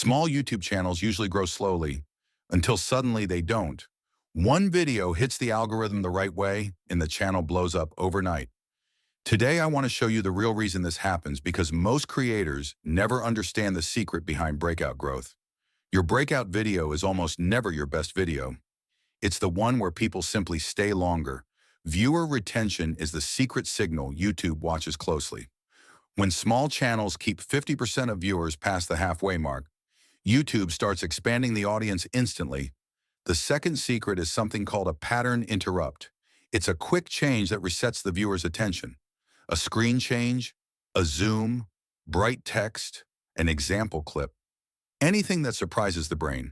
Small YouTube channels usually grow slowly until suddenly they don't. One video hits the algorithm the right way and the channel blows up overnight. Today, I want to show you the real reason this happens because most creators never understand the secret behind breakout growth. Your breakout video is almost never your best video. It's the one where people simply stay longer. Viewer retention is the secret signal YouTube watches closely. When small channels keep 50% of viewers past the halfway mark, YouTube starts expanding the audience instantly. The second secret is something called a pattern interrupt. It's a quick change that resets the viewer's attention. A screen change, a zoom, bright text, an example clip, anything that surprises the brain.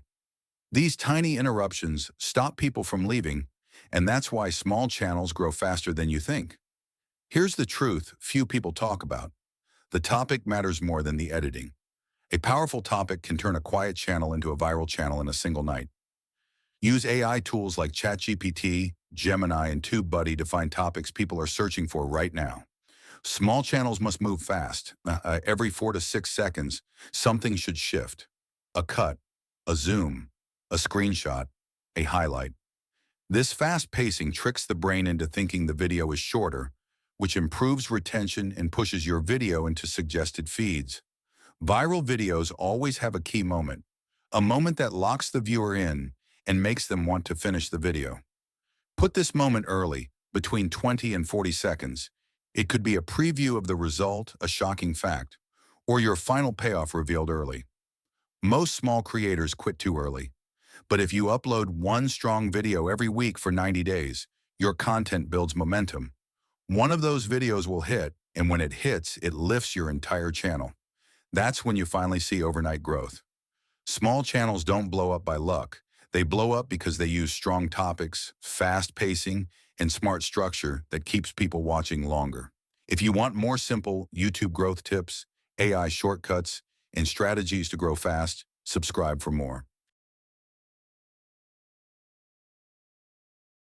These tiny interruptions stop people from leaving, and that's why small channels grow faster than you think. Here's the truth few people talk about. The topic matters more than the editing. A powerful topic can turn a quiet channel into a viral channel in a single night. Use AI tools like ChatGPT, Gemini, and TubeBuddy to find topics people are searching for right now. Small channels must move fast. Every 4 to 6 seconds, something should shift. A cut, a zoom, a screenshot, a highlight. This fast pacing tricks the brain into thinking the video is shorter, which improves retention and pushes your video into suggested feeds. Viral videos always have a key moment, a moment that locks the viewer in and makes them want to finish the video. Put this moment early, between 20 and 40 seconds. It could be a preview of the result, a shocking fact, or your final payoff revealed early. Most small creators quit too early. But if you upload one strong video every week for 90 days, your content builds momentum. One of those videos will hit, and when it hits, it lifts your entire channel. That's when you finally see overnight growth. Small channels don't blow up by luck. They blow up because they use strong topics, fast pacing, and smart structure that keeps people watching longer. If you want more simple YouTube growth tips, AI shortcuts, and strategies to grow fast, subscribe for more.